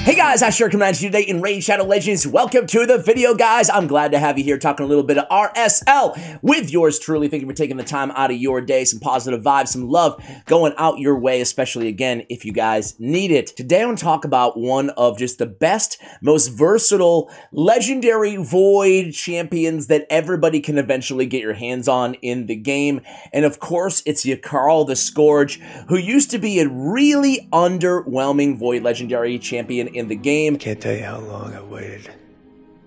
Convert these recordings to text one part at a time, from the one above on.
Hey guys, Asher coming at you today in Raid Shadow Legends. Welcome to the video, guys. I'm glad to have you here talking a little bit of RSL with yours truly. Thank you for taking the time out of your day. Some positive vibes, some love going out your way, especially again, if you guys need it. Today I want to talk about one of just the best, most versatile, legendary Void champions that everybody can eventually get your hands on in the game. And of course, it's Yakharl the Scourge, who used to be a really underwhelming Void legendary champion in the game. Can't tell you how long I waited.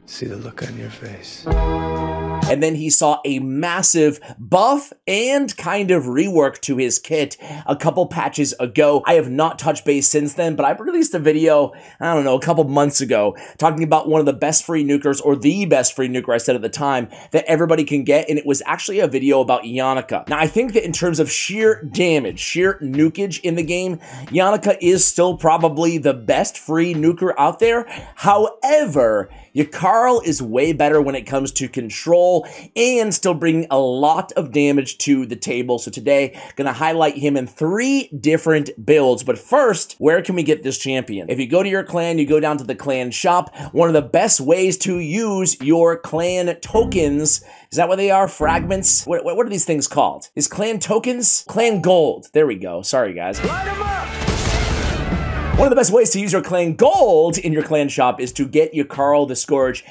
See the look on your face. And then he saw a massive buff and kind of rework to his kit a couple patches ago. I have not touched base since then, but I released a video, I don't know, a couple months ago, talking about one of the best free nukers, or the best free nuker I said at the time, that everybody can get, and it was actually a video about Yannica. Now, I think that in terms of sheer damage, sheer nukage in the game, Yannica is still probably the best free nuker out there. However, Yakharl is way better when it comes to control and still bringing a lot of damage to the table. So today, gonna highlight him in 3 different builds. But first, where can we get this champion? If you go to your clan, you go down to the clan shop. One of the best ways to use your clan tokens, is that what they are? Fragments? What are these things called? Is clan tokens? Clan gold. There we go. Sorry, guys. Light 'em up! One of the best ways to use your clan gold in your clan shop is to get Yakharl the Scourge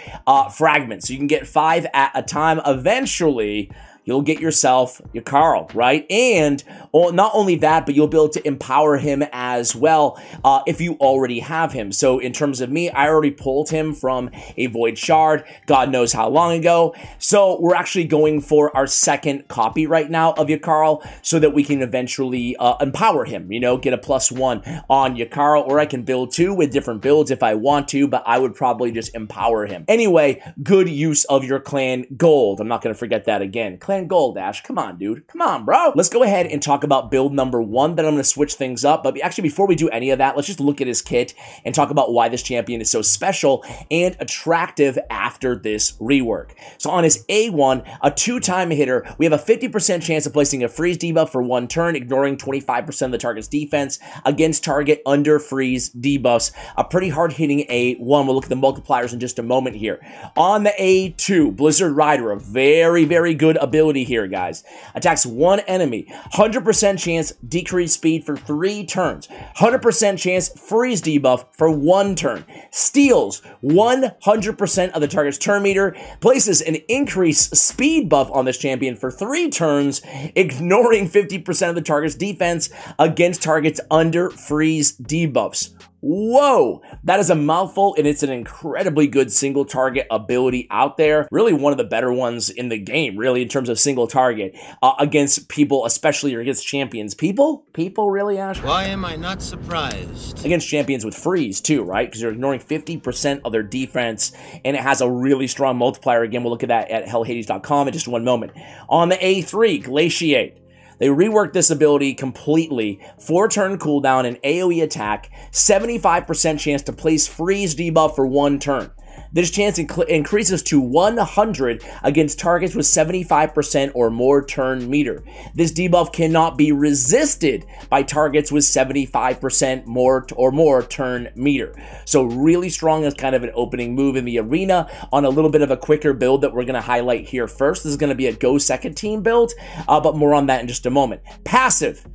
fragments. So you can get 5 at a time. Eventually, you'll get yourself Yakharl, right? And not only that, but you'll be able to empower him as well if you already have him. So in terms of me, I already pulled him from a Void Shard, God knows how long ago. So we're actually going for our second copy right now of Yakharl so that we can eventually empower him, you know, get a +1 on Yakharl, or I can build 2 with different builds if I want to, but I would probably just empower him. Anyway, good use of your clan gold. I'm not going to forget that again. Clan gold, Ash. Come on, dude. Come on, bro. Let's go ahead and talk about build number 1. Then I'm going to switch things up. But actually, before we do any of that, let's just look at his kit and talk about why this champion is so special and attractive after this rework. So on his A1, a 2-time hitter, we have a 50% chance of placing a freeze debuff for 1 turn, ignoring 25% of the target's defense against target under freeze debuffs. A pretty hard-hitting A1. We'll look at the multipliers in just a moment here. On the A2, Blizzard Rider, a very, very good ability here, guys. Attacks 1 enemy, 100% chance decrease speed for 3 turns, 100% chance freeze debuff for 1 turn, steals 100% of the target's turn meter, places an increased speed buff on this champion for 3 turns, ignoring 50% of the target's defense against targets under freeze debuffs. Whoa, that is a mouthful, and it's an incredibly good single target ability out there. Really one of the better ones in the game, really, in terms of single target against people, especially against champions. People, really, Ash? Why am I not surprised? Against champions with freeze, too, right? Because you're ignoring 50% of their defense, and it has a really strong multiplier. Again, we'll look at that at hellhades.com in just 1 moment. On the A3, Glaciate. They reworked this ability completely. 4-turn cooldown and AoE attack, 75% chance to place freeze debuff for 1 turn. This chance increases to 100 against targets with 75% or more turn meter. This debuff cannot be resisted by targets with 75% more or more turn meter. So really strong as kind of an opening move in the arena on a little bit of a quicker build that we're going to highlight here first. This is going to be a go second team build, but more on that in just a moment. Passive.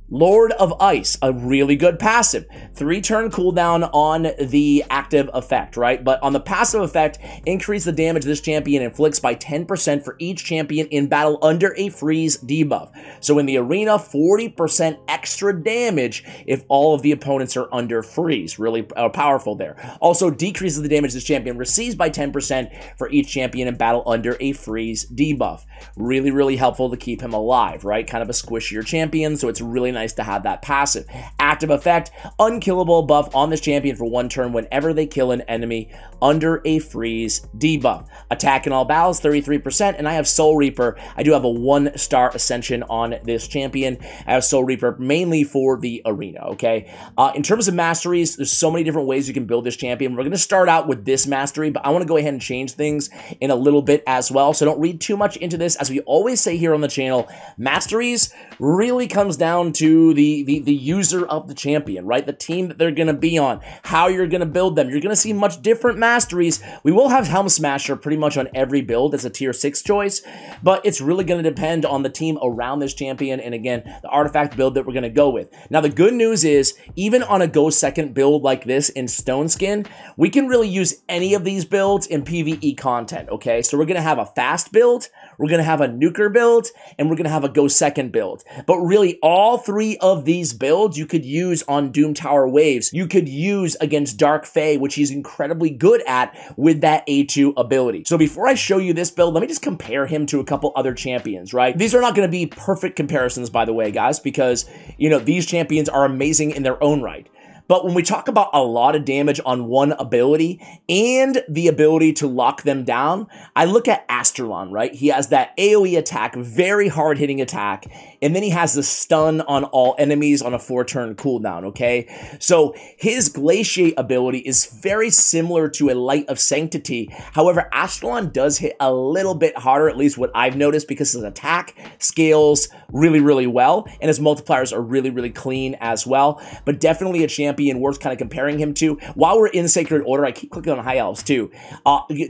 Lord of Ice, a really good passive. 3-turn cooldown on the active effect, right? But on the passive effect, increase the damage this champion inflicts by 10% for each champion in battle under a freeze debuff. So in the arena, 40% extra damage if all of the opponents are under freeze. Really powerful there. Also decreases the damage this champion receives by 10% for each champion in battle under a freeze debuff. Really, really helpful to keep him alive, right? Kind of a squishier champion, so it's really nice to have that passive. Active effect, unkillable buff on this champion for 1 turn whenever they kill an enemy under a freeze debuff. Attack in all battles, 33%, and I have Soul Reaper. I do have a 1-star ascension on this champion. I have Soul Reaper mainly for the arena, okay? In terms of masteries, there's so many different ways you can build this champion. We're going to start out with this mastery, but I want to go ahead and change things in a little bit as well, so don't read too much into this. As we always say here on the channel, masteries really comes down to to the user of the champion, right? The team that they're going to be on, how you're going to build them. You're going to see much different masteries. We will have Helm Smasher pretty much on every build as a tier 6 choice, but it's really going to depend on the team around this champion, and again, the artifact build that we're going to go with. Now, the good news is, even on a go second build like this in Stone Skin, we can really use any of these builds in PvE content, okay? So we're going to have a fast build, we're going to have a nuker build, and we're going to have a go second build. But really, all 3 of these builds you could use on Doom Tower Waves. You could use against Dark Fae, which he's incredibly good at with that A2 ability. So before I show you this build, let me just compare him to a couple other champions, right? These are not going to be perfect comparisons, by the way, guys, because, you know, these champions are amazing in their own right. But when we talk about a lot of damage on one ability and the ability to lock them down, I look at Astralon, right? He has that AoE attack, very hard-hitting attack, and then he has the stun on all enemies on a 4-turn cooldown, okay? So his Glaciate ability is very similar to a Light of Sanctity. However, Astralon does hit a little bit harder, at least what I've noticed, because his attack scales really, really well, and his multipliers are really, really clean as well. But definitely a champion worth kind of comparing him to. While we're in Sacred Order, I keep clicking on High Elves too.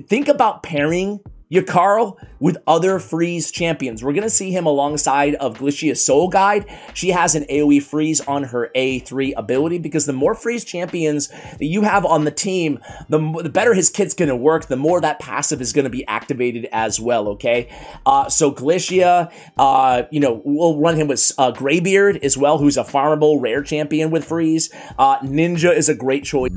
Think about pairing Yakarl with other freeze champions. We're going to see him alongside of Glycia Soul Guide. She has an AoE freeze on her A3 ability, because the more freeze champions that you have on the team, the better his kit's going to work, the more that passive is going to be activated as well, okay? So Glycia, you know, we'll run him with Greybeard as well, who's a farmable rare champion with freeze. Ninja is a great choice.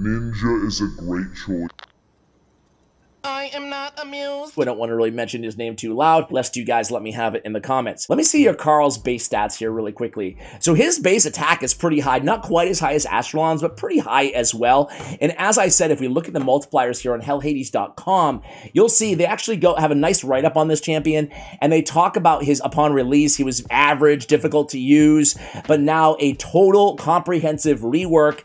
I am not amused. I don't want to really mention his name too loud, lest you guys let me have it in the comments. Let me see your Carl's base stats here really quickly. So his base attack is pretty high, not quite as high as Astralon's, but pretty high as well. And as I said, if we look at the multipliers here on hellhades.com, you'll see they actually have a nice write-up on this champion, and they talk about his, upon release, he was average, difficult to use, but now a total comprehensive rework.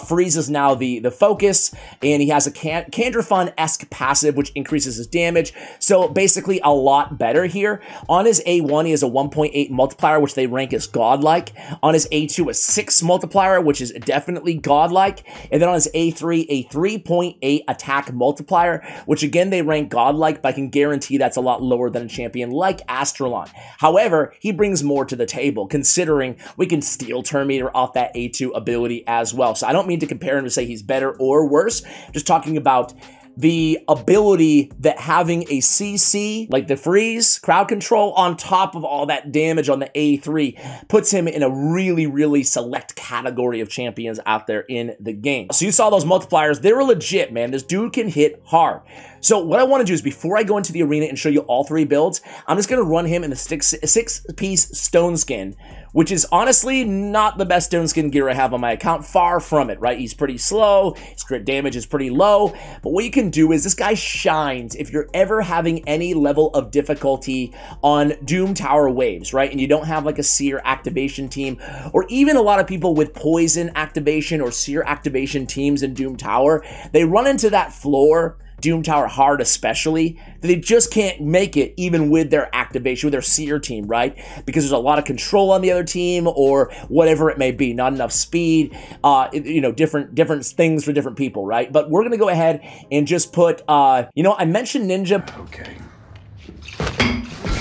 Freeze is now the focus, and he has a Candrafon-esque passive, which increases his damage. So basically a lot better here. On his A1, he has a 1.8 multiplier, which they rank as godlike. On his A2, a 6 multiplier, which is definitely godlike. And then on his A3, a 3.8 attack multiplier, which again, they rank godlike, but I can guarantee that's a lot lower than a champion like Astralon. However, he brings more to the table, considering we can steal Turn Meter off that A2 ability as well. So I don't mean to compare him to say he's better or worse, just talking about the ability that having a CC, like the freeze, crowd control, on top of all that damage on the A3, puts him in a really, really select category of champions out there in the game. So you saw those multipliers, they were legit, man. This dude can hit hard. So what I want to do is, before I go into the arena and show you all 3 builds, I'm just going to run him in the 6-piece Stone Skin, which is honestly not the best Stone Skin gear I have on my account. Far from it, right? He's pretty slow, his crit damage is pretty low, but what you can do is, this guy shines if you're ever having any level of difficulty on Doom Tower Waves, right? And you don't have like a Seer activation team, or even a lot of people with Poison activation or Seer activation teams in Doom Tower. They run into that floor, Doom Tower hard especially, that they just can't make it even with their activation, with their Seer team, right? Because there's a lot of control on the other team, or whatever it may be, not enough speed, you know, different things for different people, right? But we're gonna go ahead and just put, you know, I mentioned Ninja. Okay.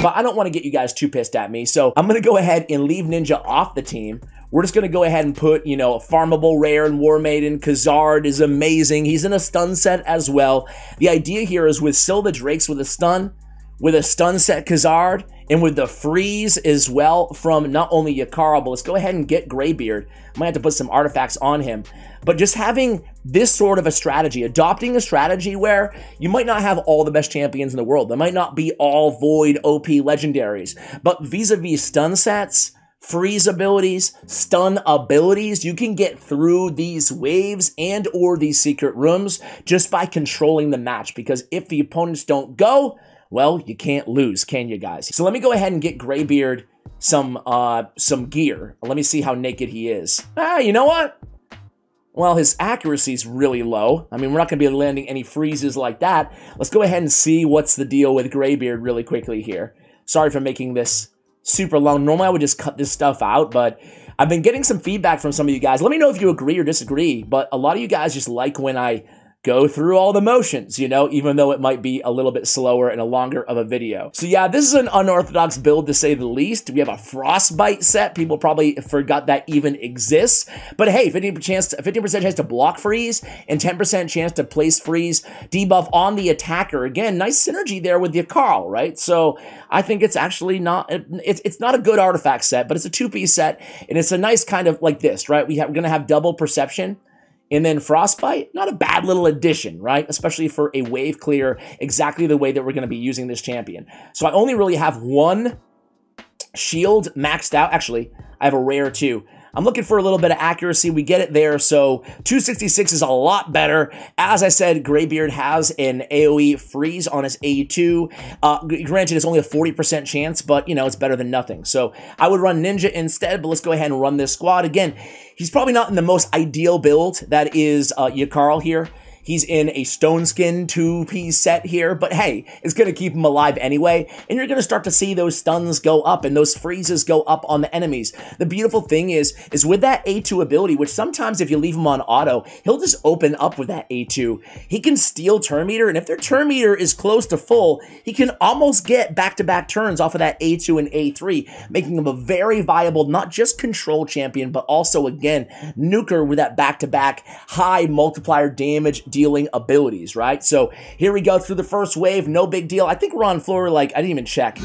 But I don't want to get you guys too pissed at me, so I'm gonna go ahead and leave Ninja off the team. We're just going to go ahead and put, you know, a farmable rare and War Maiden. Khazard is amazing. He's in a stun set as well. The idea here is with Scylla Drakes with a stun set Khazard, and with the freeze as well from not only Yakarl, but let's go ahead and get Greybeard. I might have to put some artifacts on him. But just having this sort of a strategy, adopting a strategy where you might not have all the best champions in the world. They might not be all Void OP legendaries. But vis-a-vis stun sets, freeze abilities, stun abilities, you can get through these waves and or these secret rooms just by controlling the match. Because if the opponents don't go, well, you can't lose, can you guys? So let me go ahead and get Greybeard some gear. Let me see how naked he is. You know what? Well, his accuracy is really low. I mean, we're not going to be landing any freezes like that. Let's go ahead and see what's the deal with Greybeard really quickly here. Sorry for making this super long. Normally I would just cut this stuff out, but I've been getting some feedback from some of you guys. Let me know if you agree or disagree, but a lot of you guys just like when I go through all the motions, you know, even though it might be a little bit slower and a longer of a video. So yeah, this is an unorthodox build to say the least. We have a frostbite set. People probably forgot that even exists. But hey, 50% chance to block freeze and 10% chance to place freeze debuff on the attacker. Again, nice synergy there with Yakarl, right? So I think it's actually not, it's not a good artifact set, but it's a 2-piece set, and it's a nice kind of like this, right? We're going to have double perception. And then Frostbite, not a bad little addition, right? Especially for a wave clear, exactly the way that we're going to be using this champion. So I only really have one shield maxed out. Actually, I have a rare too. I'm looking for a little bit of accuracy. We get it there, so 266 is a lot better. As I said, Greybeard has an AoE freeze on his A2. Granted, it's only a 40% chance, but, you know, it's better than nothing. So I would run Ninja instead, but let's go ahead and run this squad. Again, he's probably not in the most ideal build. That is Yakarl here. He's in a stone skin 2-piece set here, but hey, it's going to keep him alive anyway, and you're going to start to see those stuns go up and those freezes go up on the enemies. The beautiful thing is with that A2 ability, which sometimes if you leave him on auto, he'll just open up with that A2. He can steal turn meter, and if their turn meter is close to full, he can almost get back-to-back turns off of that A2 and A3, making him a very viable, not just control champion, but also, again, nuker with that back-to-back high multiplier damage dealing abilities, right? So here we go through the first wave, no big deal. I think we're on floor, like, I didn't even check.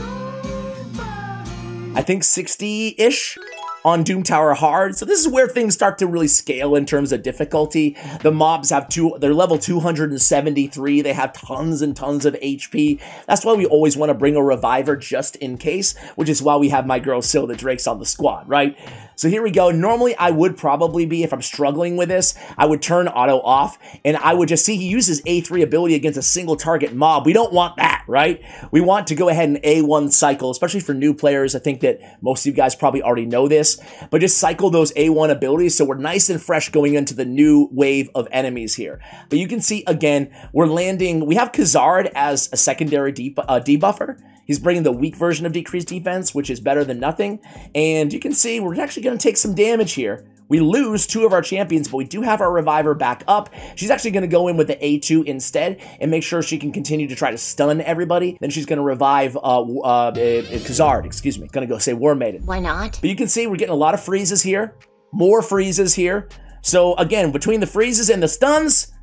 I think 60-ish on Doom Tower hard. So this is where things start to really scale in terms of difficulty. The mobs have they're level 273. They have tons and tons of HP. That's why we always want to bring a reviver just in case, which is why we have my girl Syl the Drakes on the squad, right? So here we go. Normally, I would probably be, if I'm struggling with this, I would turn auto off, and I would just see he uses A3 ability against a single target mob. We don't want that, right? We want to go ahead and A1 cycle, especially for new players. I think that most of you guys probably already know this, but just cycle those A1 abilities so we're nice and fresh going into the new wave of enemies here. But you can see, again, we're landing, we have Khazard as a secondary debuffer. He's bringing the weak version of decreased defense, which is better than nothing. And you can see we're actually going to take some damage here. We lose 2 of our champions, but we do have our reviver back up. She's actually going to go in with the A2 instead and make sure she can continue to try to stun everybody. Then she's going to revive Khazard, excuse me. Going to go say War Maiden. Why not? But you can see we're getting a lot of freezes here. More freezes here. So again, between the freezes and the stuns,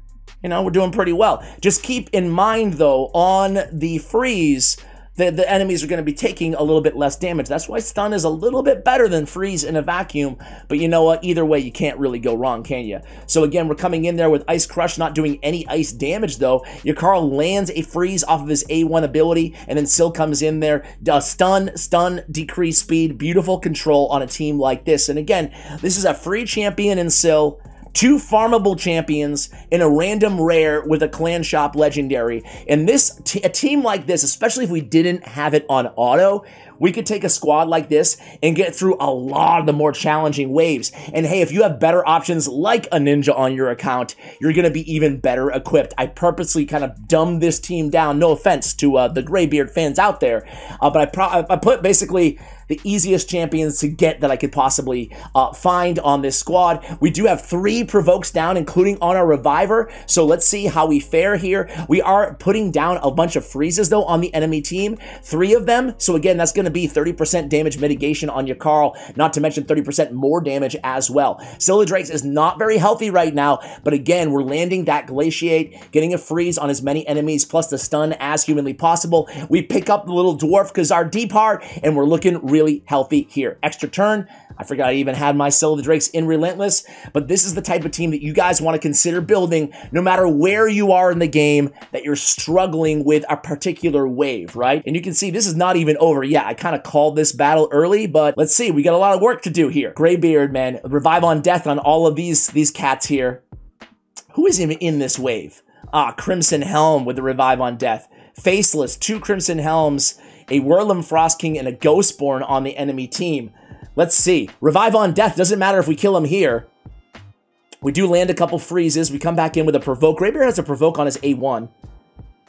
you know, we're doing pretty well. Just keep in mind, though, on the freeze, the enemies are going to be taking a little bit less damage. That's why stun is a little bit better than freeze in a vacuum. But you know what? Either way, you can't really go wrong, can you? So again, we're coming in there with Ice Crush, not doing any ice damage, though. Yakarl lands a freeze off of his A1 ability, and then Syl comes in there. Stun, decrease speed, beautiful control on a team like this. And again, this is a free champion in Syl. 2 farmable champions in a random rare with a clan shop legendary. And this a team like this, especially if we didn't have it on auto, we could take a squad like this and get through a lot of the more challenging waves. And hey, if you have better options like a Ninja on your account, you're going to be even better equipped. I purposely kind of dumbed this team down. No offense to the Greybeard fans out there, but I put basically the easiest champions to get that I could possibly find on this squad. We do have 3 provokes down, including on our reviver. So let's see how we fare here. We are putting down a bunch of freezes, though, on the enemy team. 3 of them. So again, that's going to be 30% damage mitigation on Yakarl, not to mention 30% more damage as well. Syl the Drakes is not very healthy right now, but again, we're landing that Glaciate, getting a freeze on as many enemies, plus the stun as humanly possible. We pick up the little dwarf Khazard deep heart, and we're looking really healthy here. Extra turn. I forgot I even had my Syl the Drakes in Relentless, but this is the type of team that you guys want to consider building no matter where you are in the game that you're struggling with a particular wave, right? And you can see this is not even over yet. I kind of called this battle early, but let's see. We got a lot of work to do here. Greybeard, man. Revive on death on all of these cats here. Who is even in this wave? Crimson Helm with the revive on death. Faceless, 2 Crimson Helms, a Whirlum Frost King, and a Ghostborn on the enemy team. Let's see. Revive on death. Doesn't matter if we kill him here. We do land a couple freezes. We come back in with a provoke. Greybeard has a provoke on his A1.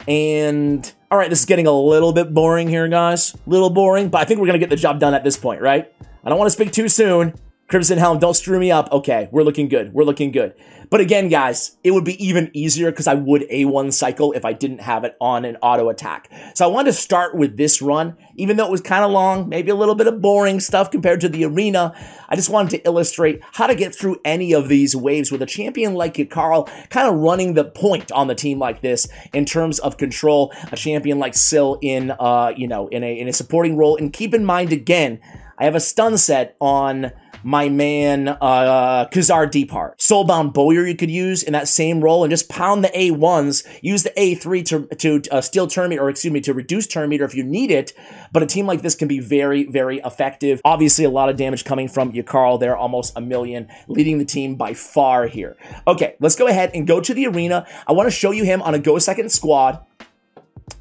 And, all right, this is getting a little bit boring here, guys. Little boring, but I think we're going to get the job done at this point, right? I don't want to speak too soon. Crimson Helm, don't screw me up. Okay, we're looking good. We're looking good. But again, guys, it would be even easier because I would A1 cycle if I didn't have it on an auto attack. So I wanted to start with this run, even though it was kind of long, maybe a little bit of boring stuff compared to the arena. I just wanted to illustrate how to get through any of these waves with a champion like Carl kind of running the point on the team like this in terms of control. A champion like Syl in, in a supporting role. And keep in mind, again, I have a stun set on my man, Khazar Deepheart. Soulbound Bowyer you could use in that same role and just pound the A1s, use the A3 to steal turn meter, or excuse me, to reduce turn meter if you need it. But a team like this can be very, very effective. Obviously, a lot of damage coming from Carl there, almost 1 million, leading the team by far here. Okay, let's go ahead and go to the arena. I want to show you him on a Go Second squad.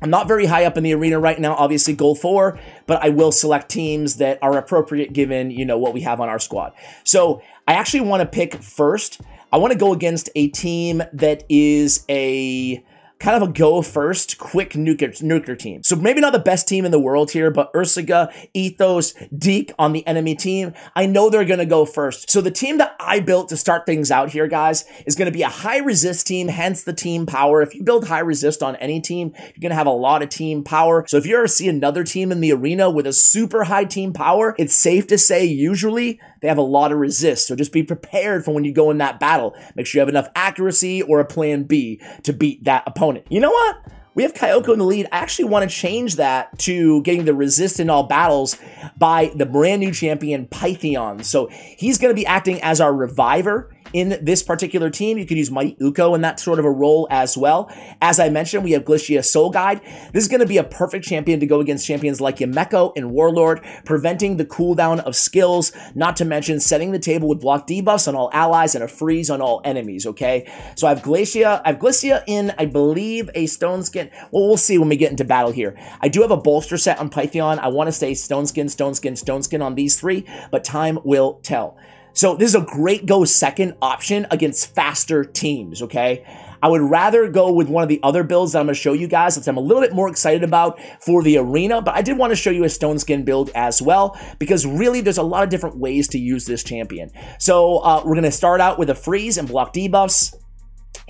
I'm not very high up in the arena right now, obviously goal 4, but I will select teams that are appropriate given, what we have on our squad. So I actually want to pick first. I want to go against a team that is a kind of a go first, quick nuker team. So maybe not the best team in the world here, but Ursaga, Ethos, Deke on the enemy team, I know they're going to go first. So the team that I built to start things out here, guys, is going to be a high resist team, hence the team power. If you build high resist on any team, you're going to have a lot of team power. So if you ever see another team in the arena with a super high team power, it's safe to say usually they have a lot of resist. So just be prepared for when you go in that battle. Make sure you have enough accuracy or a plan B to beat that opponent. You know what? We have Kyoko in the lead. I actually want to change that to getting the resist in all battles by the brand new champion Pythion. So he's going to be acting as our reviver in this particular team. You could use Mighty Uko in that sort of a role as well. As I mentioned, we have Glycia Soul Guide. This is going to be a perfect champion to go against champions like Yumeko and Warlord, preventing the cooldown of skills, not to mention setting the table with block debuffs on all allies and a freeze on all enemies, okay? So I have Glycia in, I believe, a Stone Skin. Well, we'll see when we get into battle here. I do have a bolster set on Pythion. I want to stay Stone Skin, Stone Skin, Stone Skin on these 3, but time will tell. So this is a great go second option against faster teams, okay? I would rather go with one of the other builds that I'm going to show you guys that I'm a little bit more excited about for the arena, but I did want to show you a Stone Skin build as well, because really there's a lot of different ways to use this champion. So we're going to start out with a freeze and block debuffs.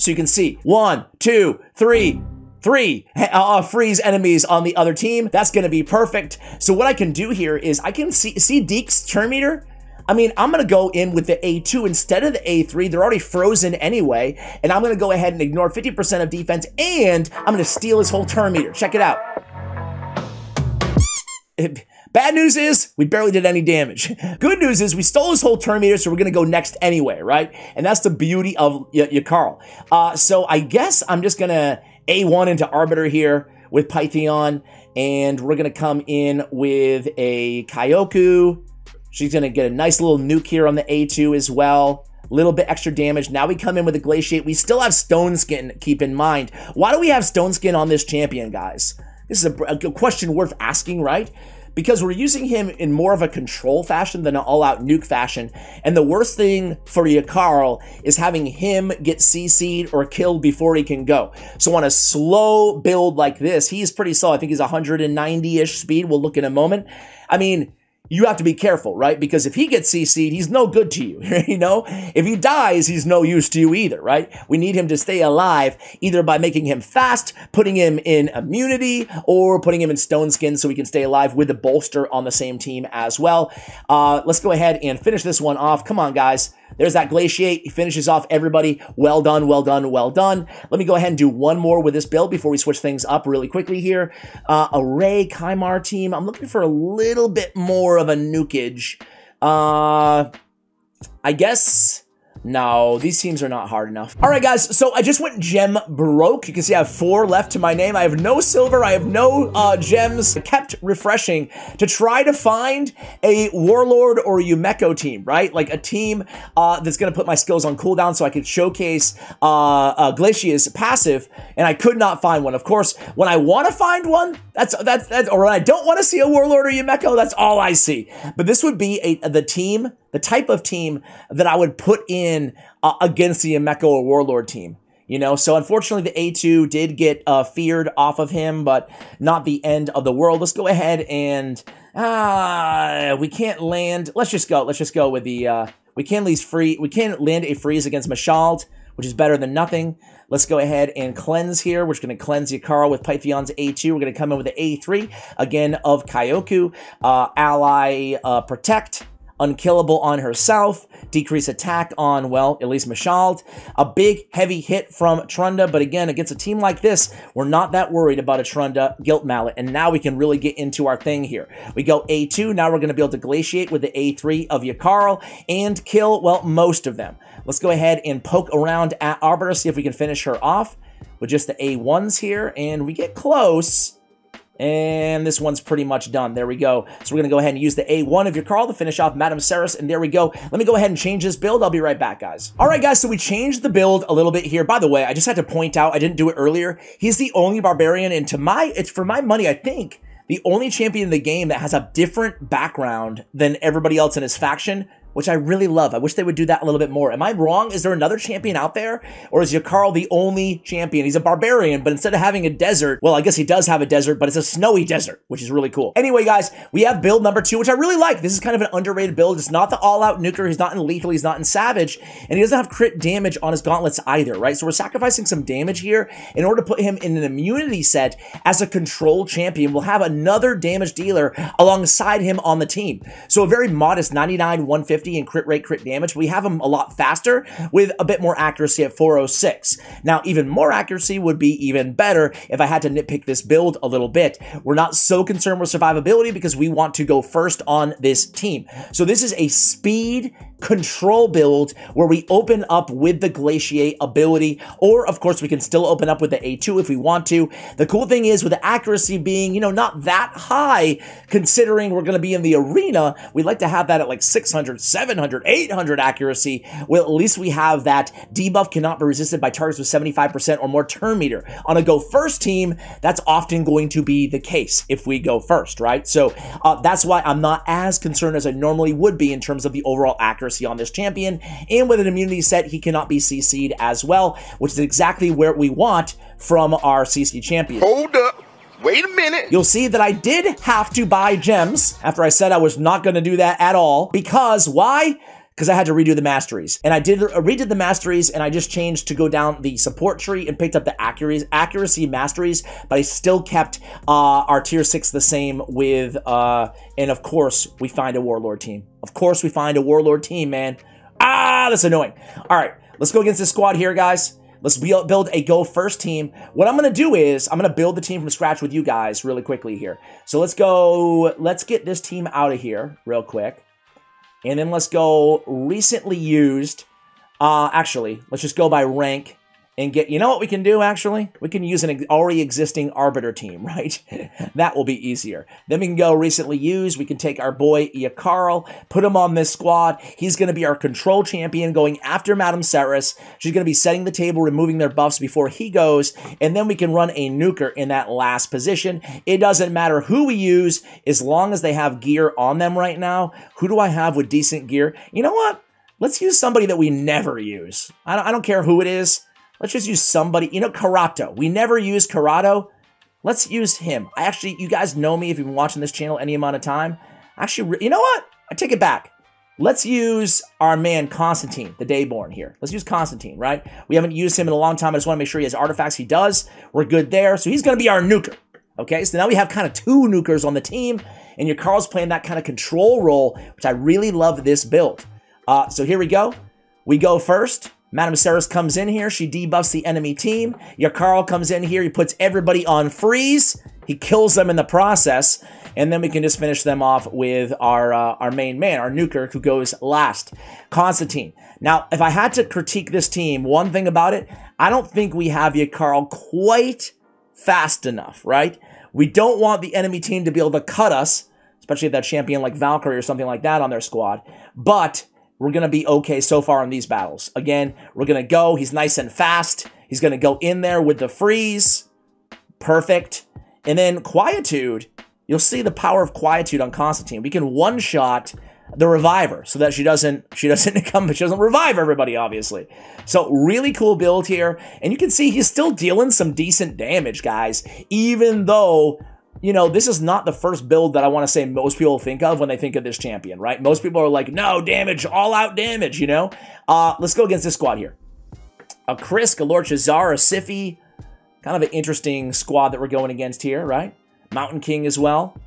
So you can see 1, 2, 3, freeze enemies on the other team. That's going to be perfect. So what I can do here is I can see Deke's turn meter. I mean, I'm going to go in with the A2 instead of the A3. They're already frozen anyway. And I'm going to go ahead and ignore 50% of defense. And I'm going to steal his whole turn meter. Check it out. Bad news is we barely did any damage. Good news is we stole his whole turn meter, so we're going to go next anyway, right? And that's the beauty of Carl. So I guess I'm just going to A1 into Arbiter here with Pythion. And we're going to come in with a Kyoko. She's going to get a nice little nuke here on the A2 as well. A little bit extra damage. Now we come in with a Glaciate. We still have Stone Skin, keep in mind. Why do we have Stone Skin on this champion, guys? This is a question worth asking, right? Because we're using him in more of a control fashion than an all-out nuke fashion. And the worst thing for Carl is having him get CC'd or killed before he can go. So on a slow build like this, he's pretty slow. I think he's 190-ish speed. We'll look in a moment. I mean, you have to be careful, right? Because if he gets CC'd, he's no good to you, If he dies, he's no use to you either, right? We need him to stay alive, either by making him fast, putting him in immunity, or putting him in Stone Skin so he can stay alive with the bolster on the same team as well. Let's go ahead and finish this one off. Come on, guys. There's that Glaciate. He finishes off everybody. Well done, well done, well done. Let me go ahead and do one more with this build before we switch things up really quickly here. Array Kymar team. I'm looking for a little bit more of a nukage. I guess... No, these teams are not hard enough. All right, guys, so I just went gem broke. You can see I have 4 left to my name. I have no silver. I have no gems. I kept refreshing to try to find a Warlord or Yumeko team, right? Like a team that's going to put my skills on cooldown so I could showcase Glacier's passive, and I could not find one. Of course, when I want to find one, that's or when I don't want to see a Warlord or Yumeko, that's all I see. But this would be the type of team that I would put in against the Yumeko or Warlord team. You know, so unfortunately the A2 did get feared off of him, but not the end of the world. Let's go ahead and we can't land. Let's just go with the we can land a freeze against Mashald, which is better than nothing. Let's go ahead and cleanse here. We're just going to cleanse Yakaro with Pythion's A2. We're going to come in with the A3 again of Kyoku. Ally protect. Unkillable on herself, decrease attack on, well, at least Mashald. A big, heavy hit from Trunda, but again, against a team like this, we're not that worried about a Trunda Guilt Mallet, and now we can really get into our thing here. We go A2, now we're going to be able to glaciate with the A3 of Yakarl and kill, well, most of them. Let's go ahead and poke around at Arbiter, see if we can finish her off with just the A1s here, and we get close. And this one's pretty much done. There we go. So we're going to go ahead and use the A1 of Yakarl to finish off Madame Ceres. And there we go. Let me go ahead and change this build. I'll be right back, guys. All right, guys. So we changed the build a little bit here. By the way, I just had to point out, I didn't do it earlier. He's the only barbarian. And it's for my money, I think, the only champion in the game that has a different background than everybody else in his faction, which I really love. I wish they would do that a little bit more. Am I wrong? Is there another champion out there? Or is Yakarl the only champion? He's a barbarian, but instead of having a desert, well, I guess he does have a desert, but it's a snowy desert, which is really cool. Anyway, guys, we have build number 2, which I really like. This is kind of an underrated build. It's not the all-out nuker. He's not in lethal. He's not in savage. And he doesn't have crit damage on his gauntlets either, right? So we're sacrificing some damage here in order to put him in an immunity set as a control champion. We'll have another damage dealer alongside him on the team. So a very modest 99, 150, in crit rate, crit damage. We have him a lot faster with a bit more accuracy at 406. Now, even more accuracy would be even better if I had to nitpick this build a little bit. We're not so concerned with survivability because we want to go first on this team. So this is a speed control build where we open up with the Glaciate ability, or of course we can still open up with the A2 if we want to. The cool thing is with the accuracy being, you know, not that high, considering we're going to be in the arena, we'd like to have that at like 600, 700, 800 accuracy. Well, at least we have that debuff cannot be resisted by targets with 75% or more turn meter. On a go first team, that's often going to be the case if we go first, right? So that's why I'm not as concerned as I normally would be in terms of the overall accuracy on this champion. And with an immunity set, he cannot be CC'd as well, which is exactly where we want from our CC champion. Hold up. Wait a minute. You'll see that I did have to buy gems after I said I was not going to do that at all. Because why? Because I had to redo the masteries. And I redid the masteries, and I just changed to go down the support tree and picked up the accuracy masteries, but I still kept our tier 6 the same with, and of course, we find a warlord team. Of course, we find a warlord team, man. Ah, that's annoying. All right, let's go against this squad here, guys. Let's build a go first team. What I'm going to do is I'm going to build the team from scratch with you guys really quickly here. So let's get this team out of here real quick. And then let's go recently used. Actually, let's just go by rank and get, you know what we can do, actually? We can use an already existing Arbiter team, right? That will be easier. Then we can go recently used. We can take our boy Yakarl, put him on this squad. He's going to be our control champion going after Madame Ceres. She's going to be setting the table, removing their buffs before he goes. And then we can run a nuker in that last position. It doesn't matter who we use as long as they have gear on them right now. Who do I have with decent gear? You know what? Let's use somebody that we never use. I don't care who it is. Let's just use somebody, you know, Karato. We never use Karato. Let's use him. You guys know me if you've been watching this channel any amount of time. Actually, you know what? I take it back. Let's use our man Constantine, the Dayborn here. Let's use Constantine, right? We haven't used him in a long time. I just want to make sure he has artifacts. He does. We're good there. So he's going to be our nuker. Okay, so now we have kind of 2 nukers on the team, and Yakarl's playing that kind of control role, which I really love this build. So here we go. We go first. Madame Ceres comes in here. She debuffs the enemy team. Yakarl comes in here. He puts everybody on freeze. He kills them in the process. And then we can just finish them off with our main man, our nuker, who goes last. Constantine. Now, if I had to critique this team, one thing about it, I don't think we have Yakarl quite fast enough, right? We don't want the enemy team to be able to cut us, especially if that champion like Valkyrie or something like that on their squad. But we're going to be okay so far in these battles. Again, we're going to go. He's nice and fast. He's going to go in there with the freeze. Perfect. And then Quietude. You'll see the power of Quietude on Constantine. We can one-shot the reviver so that she doesn't revive everybody, obviously. So really cool build here. And you can see he's still dealing some decent damage, guys, even though, you know, this is not the first build that I want to say most people think of when they think of this champion, right? Most people are like, no, damage, all out damage, you know? Let's go against this squad here. A Krisk, a Lord Shazar, a Siphi. Kind of an interesting squad that we're going against here, right? Mountain King as well.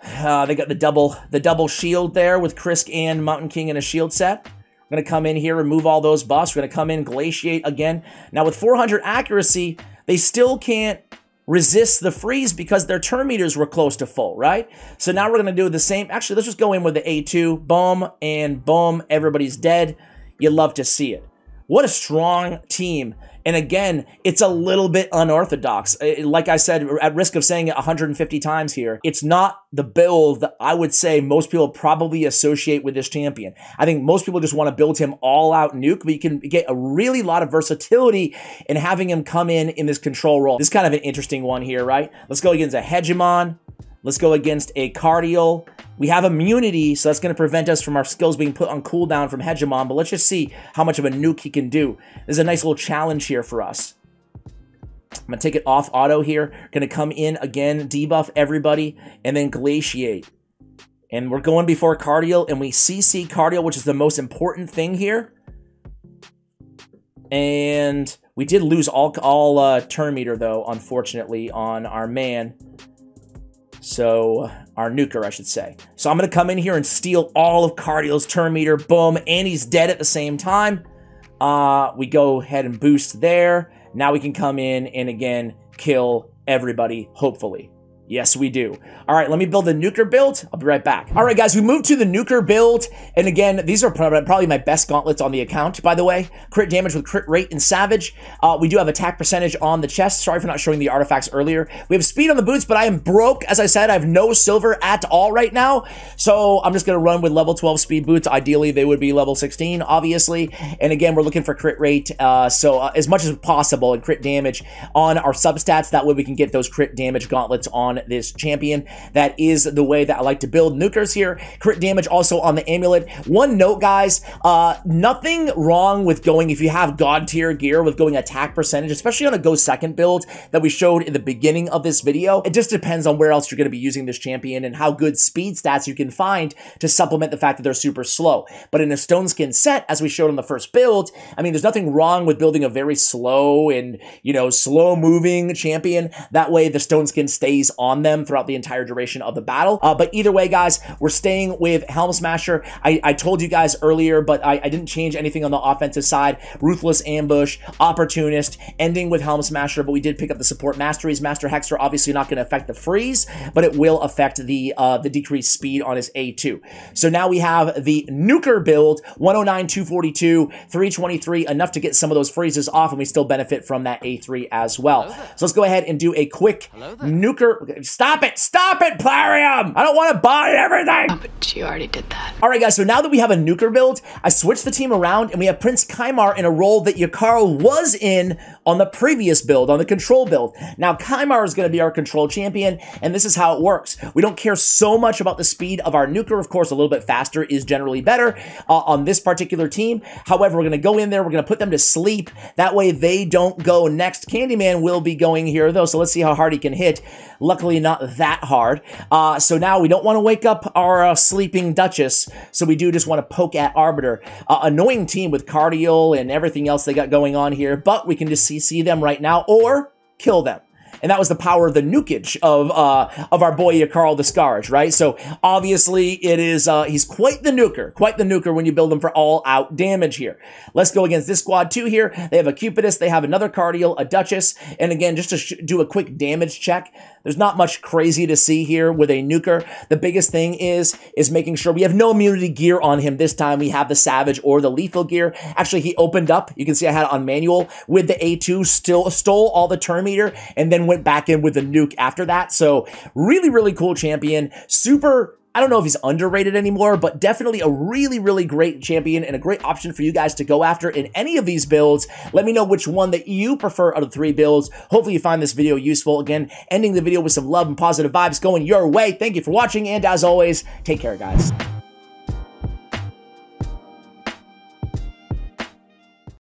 They got the double shield there with Krisk and Mountain King in a shield set. We're going to come in here, remove all those buffs. We're going to come in, glaciate again. Now with 400 accuracy, they still can't resist the freeze because their turn meters were close to full, right? So now we're going to do the same. Actually, let's just go in with the A2. Boom, and boom, everybody's dead. You love to see it. What a strong team. And again, it's a little bit unorthodox. Like I said, at risk of saying it 150 times here, it's not the build that I would say most people probably associate with this champion. I think most people just want to build him all-out nuke, but you can get a really lot of versatility in having him come in this control role. This is kind of an interesting one here, right? Let's go against a Hegemon. Let's go against a Cardial. We have immunity, so that's going to prevent us from our skills being put on cooldown from Hegemon, but let's just see how much of a nuke he can do. There's a nice little challenge here for us. I'm going to take it off auto here. Going to come in again, debuff everybody, and then glaciate. And we're going before Cardial, and we CC Cardial, which is the most important thing here. And we did lose all turn meter, though, unfortunately, on our man. So, our nuker, I should say. So I'm going to come in here and steal all of Cardial's turn meter. Boom. And he's dead at the same time. We go ahead and boost there. Now we can come in and, again, kill everybody, hopefully. Yes, we do. All right, let me build the nuker build. I'll be right back. All right, guys, we moved to the nuker build. And again, these are probably my best gauntlets on the account, by the way. Crit damage with crit rate and savage. We do have attack percentage on the chest. Sorry for not showing the artifacts earlier. We have speed on the boots, but I am broke. As I said, I have no silver at all right now. So I'm just going to run with level 12 speed boots. Ideally, they would be level 16, obviously. And again, we're looking for crit rate. As much as possible and crit damage on our substats. That way we can get those crit damage gauntlets on this champion. That is the way that I like to build nukers here. Crit damage also on the amulet. One note, guys, nothing wrong with going, if you have god tier gear, with going attack percentage, especially on a go second build that we showed in the beginning of this video. It just depends on where else you're going to be using this champion and how good speed stats you can find to supplement the fact that they're super slow. But in a stone skin set, as we showed in the first build, I mean, there's nothing wrong with building a very slow and, you know, slow moving champion. That way the stone skin stays on them throughout the entire duration of the battle. But either way, guys, we're staying with Helm Smasher. I told you guys earlier, but I didn't change anything on the offensive side. Ruthless Ambush, Opportunist, ending with Helm Smasher, but we did pick up the support masteries. Master Hexer obviously not going to affect the freeze, but it will affect the decreased speed on his A2. So now we have the nuker build, 109, 242, 323, enough to get some of those freezes off, and we still benefit from that A3 as well. So let's go ahead and do a quick nuker. Stop it, Plarium! I don't want to buy everything! Oh, but you already did that. Alright guys, so now that we have a nuker build, I switched the team around and we have Prince Kymar in a role that Yakarl was in on the previous build, on the control build. Now Kymar is going to be our control champion, and this is how it works. We don't care so much about the speed of our nuker. Of course, a little bit faster is generally better on this particular team. However, we're going to go in there, we're going to put them to sleep. That way they don't go next. Candyman will be going here though, so let's see how hard he can hit. Luckily not that hard. So now we don't want to wake up our sleeping Duchess, so we do just want to poke at Arbiter. Annoying team with Cardial and everything else they got going on here, but we can just CC them right now or kill them. And that was the power of the nukage of our boy Yakarl the Scourge, right? So obviously it is, he's quite the nuker when you build him for all-out damage here. Let's go against this squad too here. They have a Cupidus, they have another Cardial, a Duchess, and again, just to do a quick damage check, there's not much crazy to see here with a nuker. The biggest thing is making sure we have no immunity gear on him this time. We have the Savage or the lethal gear. Actually, he opened up. You can see I had it on manual with the A2, still stole all the turn meter, and then went back in with the nuke after that. So really, really cool champion. Super, I don't know if he's underrated anymore, but definitely a really, really great champion and a great option for you guys to go after in any of these builds. Let me know which one that you prefer out of the 3 builds. Hopefully you find this video useful. Again, ending the video with some love and positive vibes going your way. Thank you for watching, and as always, take care, guys.